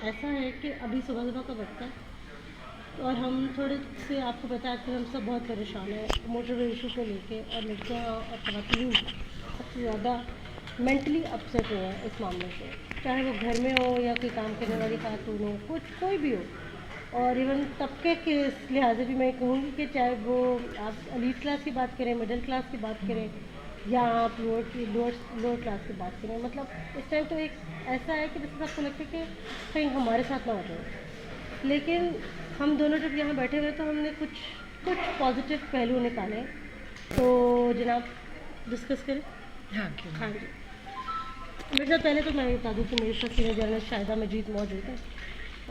ایسا ہے کہ ابھی صبح صبح کا وقت ہے اور ہم تھوڑے سے آپ کو بتا کہ ہم سب بہت پریشان ہیں موٹر وے ایشو کو لے کے، اور لڑکیاں اور خواتین سب سے زیادہ مینٹلی اپسیٹ ہوئے ہیں اس معاملے سے، چاہے وہ گھر میں ہو یا کوئی کام کرنے والی خاتون ہو، کوئی بھی ہو. اور ایون طبقے کے لحاظ سے بھی میں کہوں گی کہ چاہے وہ آپ ایلیٹ کلاس کی بات کریں، مڈل کلاس کی بات کریں، یا آپ لوور کلاس کی بات کریں، مطلب اس ٹائم تو ایک ایسا ہے کہ جیسے آپ کو لگتا ہے کہ کہیں ہمارے ساتھ نہ ہو جائے. لیکن ہم دونوں جب یہاں بیٹھے ہوئے تو ہم نے کچھ پازیٹیو پہلو نکالے، تو جناب ڈسکس کریں. ہاں جی. میرے ساتھ پہلے تو میں بتا دوں کہ میرے ساتھ سینئر جرنلسٹ شاہدہ مجید موجود ہے،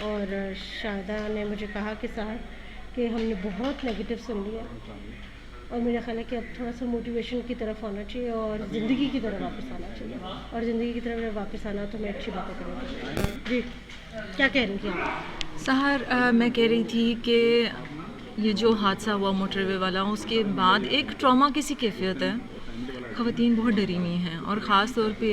اور شاہدہ نے مجھے کہا کہ صاحب کہ ہم نے بہت نیگیٹو سن لیا، اور میرا خیال ہے کہ اب تھوڑا سا موٹیویشن کی طرف آنا چاہیے اور زندگی کی طرف واپس آنا چاہیے، اور زندگی کی طرف واپس آنا تو میں اچھی باتیں کروں گی. جی کیا کہہ رہی تھی آپ؟ سحر، میں کہہ رہی تھی کہ یہ جو حادثہ ہوا موٹر وے والا، اس کے بعد ایک ٹراما کسی کیفیت ہے. خواتین بہت ڈری ہوئی ہیں، اور خاص طور پہ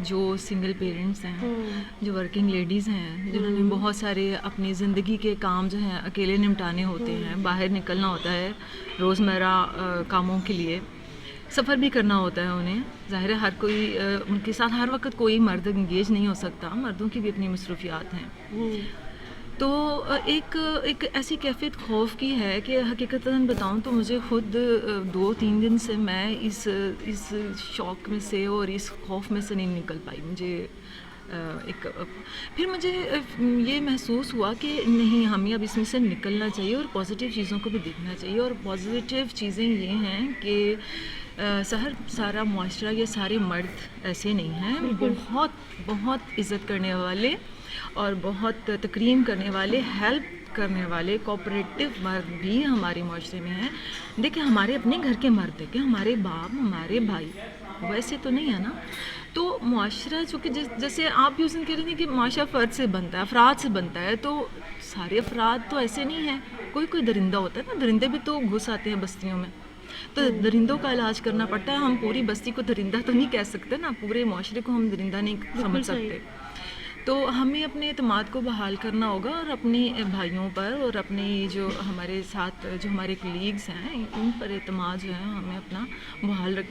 جو سنگل پیرنٹس ہیں، جو ورکنگ لیڈیز ہیں، جنہوں نے بہت سارے اپنی زندگی کے کام جو ہیں اکیلے نمٹانے ہوتے ہیں، باہر نکلنا ہوتا ہے روزمرہ کاموں کے لیے، سفر بھی کرنا ہوتا ہے انہیں. ظاہر ہے ہر کوئی ان کے ساتھ ہر وقت کوئی مرد انگیج نہیں ہو سکتا، مردوں کی بھی اپنی مصروفیات ہیں. تو ایک ایسی کیفیت خوف کی ہے کہ حقیقتاً بتاؤں تو مجھے خود 2-3 دن سے میں اس شوق میں سے اور اس خوف میں سے نہیں نکل پائی. مجھے پھر مجھے یہ محسوس ہوا کہ نہیں، ہمیں اب اس میں سے نکلنا چاہیے اور پازیٹیو چیزوں کو بھی دیکھنا چاہیے. اور پازیٹیو چیزیں یہ ہیں کہ سارا معاشرہ، یہ سارے مرد ایسے نہیں ہیں. بہت عزت کرنے والے اور بہت تکریم کرنے والے، ہیلپ کرنے والے، کوآپریٹو مرد بھی ہمارے معاشرے میں ہیں. دیکھیں، ہمارے اپنے گھر کے مرد ہیں کہ ہمارے باپ، ہمارے بھائی، ویسے تو نہیں ہے نا. تو معاشرہ چونکہ جیسے آپ بھی اس دن کہہ رہی تھیں کہ معاشرہ فرد سے بنتا ہے، افراد سے بنتا ہے، تو سارے افراد تو ایسے نہیں ہیں. کوئی درندہ ہوتا ہے نا، درندے بھی تو گھس آتے ہیں بستیوں میں، تو درندوں کا علاج کرنا پڑتا ہے. ہم پوری بستی کو درندہ تو نہیں کہہ سکتے نا، پورے معاشرے کو ہم درندہ نہیں سمجھ سکتے. تو ہمیں اپنے اعتماد کو بحال کرنا ہوگا، اور اپنے بھائیوں پر اور اپنے جو ہمارے ساتھ جو ہمارے کلیگز ہیں ان پر اعتماد جو ہے ہمیں اپنا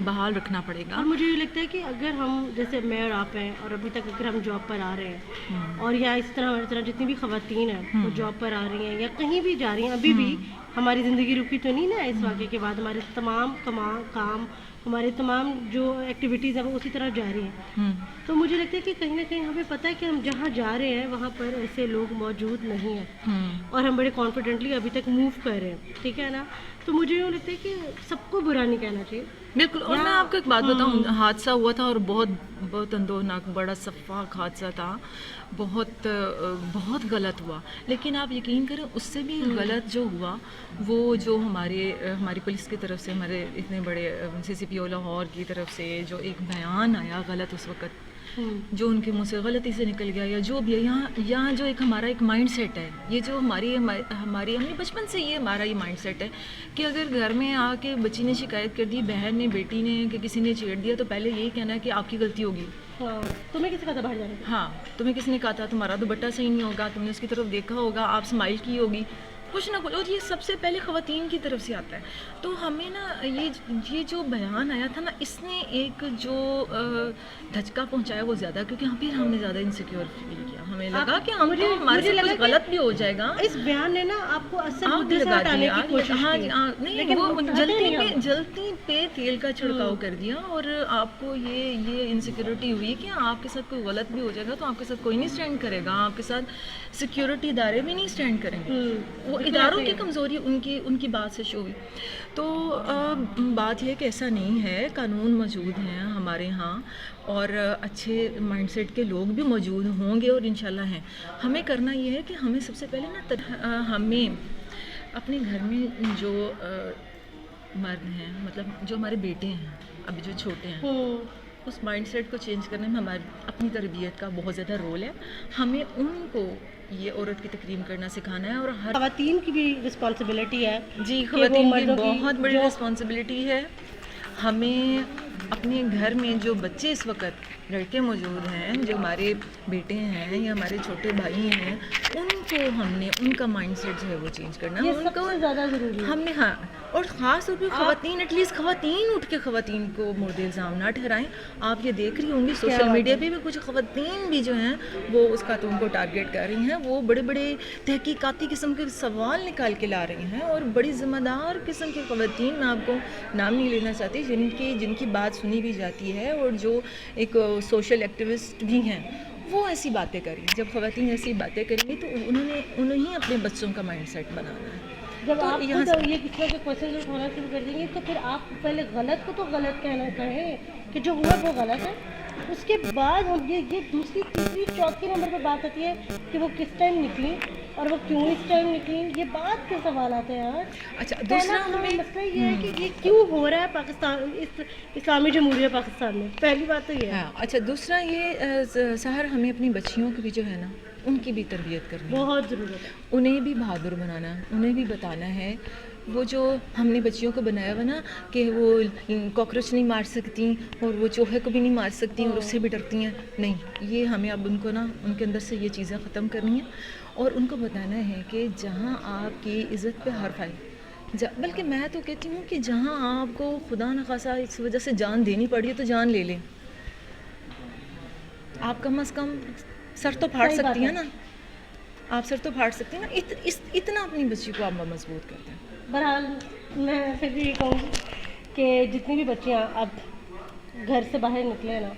بحال رکھنا پڑے گا. اور مجھے یہ لگتا ہے کہ اگر ہم جیسے میں اور آپ ہیں، اور ابھی تک اگر ہم جاب پر آ رہے ہیں، اور یا اس طرح ہماری طرح جتنی بھی خواتین ہیں وہ جاب پر آ رہی ہیں یا کہیں بھی جا رہی ہیں، ابھی بھی ہماری زندگی رکی تو نہیں نا اس واقعے کے بعد. ہمارے تمام کام، ہمارے تمام جو ایکٹیویٹیز ہیں وہ اسی طرح جاری ہیں. تو مجھے لگتا ہے کہ کہیں نہ کہیں ہمیں پتہ ہے کہ ہم جہاں جا رہے ہیں وہاں پر ایسے لوگ موجود نہیں ہیں، اور ہم بڑے کانفیڈنٹلی ابھی تک موو کر رہے ہیں. ٹھیک ہے نا؟ تو مجھے یوں لگتا ہے کہ سب کو برا نہیں کہنا چاہیے. بالکل. اور میں آپ کو ایک بات بتاؤں، حادثہ ہوا تھا اور بہت اندوہناک، بڑا صفاق حادثہ تھا، بہت غلط ہوا. لیکن آپ یقین کریں، اس سے بھی غلط جو ہوا وہ جو ہماری پولیس کی طرف سے، ہمارے اتنے بڑے سی سی پی او لاہور کی طرف سے جو ایک بیان آیا غلط اس وقت، جو ان کے منہ سے غلطی سے نکل گیا، یا جو بھی یہاں جو ہمارا ایک مائنڈ سیٹ ہے، یہ جو ہماری ہم نے بچپن سے ہمارا یہ مائنڈ سیٹ ہے کہ اگر گھر میں آ کے بچی نے شکایت کر دی، بہن نے، بیٹی نے، کہ کسی نے چھیڑ دیا، تو پہلے یہی کہنا ہے کہ آپ کی غلطی ہوگی. تمہیں کس نے کہا تھا باہر جانے کا؟ ہاں، تمہیں کس نے کہا تھا، تمہارا دوپٹہ صحیح نہیں ہوگا، تم نے اس کی طرف دیکھا ہوگا، آپ اسمائل کی ہوگی، کچھ نہ کچھ. اور یہ سب سے پہلے خواتین کی طرف سے آتا ہے. تو ہمیں نا یہ جو بیان آیا تھا نا، اس نے ایک جو دھچکا پہنچایا وہ زیادہ، کیونکہ پھر ہم نے زیادہ انسیکیور فیل کیا. ہمیں لگا کہ ہمارے سے کچھ غلط بھی ہو جائے گا. اس بیان نے نا آپ کو اصل مدعے سے ہٹانے کی کوشش کی. نہیں، وہ جلتی پہ تیل کا چھڑکاؤ کر دیا، اور آپ کو یہ انسیکیورٹی ہوئی کہ آپ کے ساتھ کوئی غلط بھی ہو جائے گا تو آپ کے ساتھ کوئی نہیں اسٹینڈ کرے گا، آپ کے ساتھ سیکیورٹی ادارے بھی نہیں اسٹینڈ کریں گے. وہ اداروں کی کمزوری ان کی بات سے شو ہوئی. تو بات یہ کہ ایسا نہیں ہے، قانون موجود ہیں ہمارے ہاں، اور اچھے مائنڈ سیٹ کے لوگ بھی موجود ہوں گے، اور انشاءاللہ ہیں. ہمیں کرنا یہ ہے کہ ہمیں سب سے پہلے نا ہمیں اپنے گھر میں جو مرد ہیں، مطلب جو ہمارے بیٹے ہیں ابھی جو چھوٹے ہیں، اس مائنڈ سیٹ کو چینج کرنے میں ہماری اپنی تربیت کا بہت زیادہ رول ہے. ہمیں ان کو یہ عورت کی تکریم کرنا سکھانا ہے. اور خواتین کی بھی رسپانسبلٹی ہے. جی، خواتین کی بہت بڑی رسپانسبلٹی ہے. ہمیں اپنے گھر میں جو بچے اس وقت لڑکے موجود ہیں، جو ہمارے بیٹے ہیں یا ہمارے چھوٹے بھائی ہیں، ان کو ہم نے ان کا مائنڈ سیٹ جو ہے وہ چینج کرنا ہے. یہ ان سب کو سے زیادہ ضروری ہے. ہم نے ہاں، اور خاص طور پہ خواتین، ایٹ لیسٹ خواتین اٹھ کے خواتین کو مورد الزام نہ ٹھہرائیں. آپ یہ دیکھ رہی ہوں گی سوشل میڈیا پہ بھی کچھ خواتین بھی جو ہیں وہ اس خاتون کو ٹارگیٹ کر رہی ہیں. وہ بڑے بڑے تحقیقاتی قسم کے سوال نکال کے لا رہی ہیں، اور بڑی ذمہ دار قسم کی خواتین، میں آپ کو نام نہیں لینا چاہتی، جن کی بات سنی بھی جاتی ہے اور جو ایک سوشل ایکٹیوسٹ بھی ہیں، وہ ایسی باتیں کریں. جب خواتین ایسی باتیں کریں گی تو انہیں اپنے بچوں کا مائنڈ سیٹ بنانا ہے. جب تو آپ یہاں خود یہ کس طرح کے کوشچن اٹھانا شروع کر دیں گے تو پھر آپ پہلے غلط کو تو غلط کہنا کہیں کہ جو ہوا وہ غلط ہے. اس کے بعد ہم یہ دوسری تیسری چوتھی نمبر پہ بات آتی ہے کہ وہ کس ٹائم نکلی اور وہ کیوں اس ٹائم نکلی. یہ بات کے سوالات ہیں یار. اچھا، پہلا دوسرا ہمیں ہمیں مسئلہ یہ ہے کہ یہ کیوں ہو رہا ہے پاکستان، اس اسلامی جمہوریہ پاکستان میں. پہلی بات تو یہ ہے. ہاں اچھا، دوسرا یہ سحر، ہمیں اپنی بچیوں کی بھی جو ہے نا ان کی بھی تربیت کرنی ہے. بہت ضرورت ہے. انہیں بھی بہادر بنانا ہے، انہیں بھی بتانا ہے. وہ جو ہم نے بچیوں کو بنایا ہوا نا کہ وہ کاکروچ نہیں مار سکتی اور وہ چوہے کو بھی نہیں مار سکتی اور اس سے بھی ڈرتی ہیں، نہیں. یہ ہمیں اب ان کو نا ان کے اندر سے یہ چیزیں ختم کرنی ہیں اور ان کو بتانا ہے کہ جہاں آپ کی عزت پہ حرف آئے، بلکہ میں تو کہتی ہوں کہ جہاں آپ کو خدا نخواستہ اس وجہ سے جان دینی پڑی ہے تو جان لے لیں. آپ کم از کم سر تو پھاڑ سکتی ہیں نا، آپ سر تو پھاڑ سکتی ہیں نا. اتنا اپنی بچی کو آپ مضبوط کرتے ہیں. بہرحال میں پھر بھی یہ کہوں گی کہ جتنی بھی بچیاں اب گھر سے باہر نکلیں نا،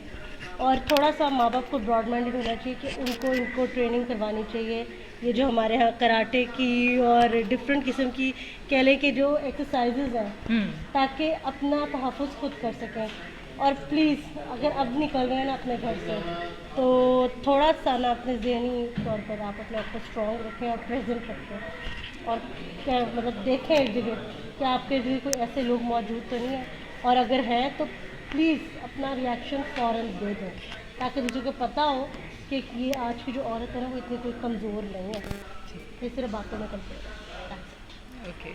اور تھوڑا سا ماں باپ کو براڈ مائنڈڈ ہونا چاہیے کہ ان کو ٹریننگ کروانی چاہیے. یہ جو ہمارے یہاں کراٹے کی اور ڈفرینٹ قسم کی کہہ لیں کہ جو ایکسرسائزز ہیں، تاکہ اپنا تحفظ خود کر سکیں. اور پلیز اگر اب نکل رہے ہیں نا اپنے گھر سے تو تھوڑا سا نا اپنے ذہنی طور پر آپ اپنے آپ کو اسٹرانگ رکھیں اور پریزنٹ رکھیں، اور کیا مطلب دیکھیں ایک جگہ کہ آپ کے لیے کوئی ایسے لوگ موجود تو نہیں ہیں، اور اگر ہیں تو پلیز اپنا ریئیکشن فوراً دے دیں تاکہ دوسرے کو پتہ ہو کہ یہ آج کی جو عورت ہے نا وہ اتنی کوئی کمزور نہیں ہے. یہ صرف باتوں میں کمزور ہے. اوکے.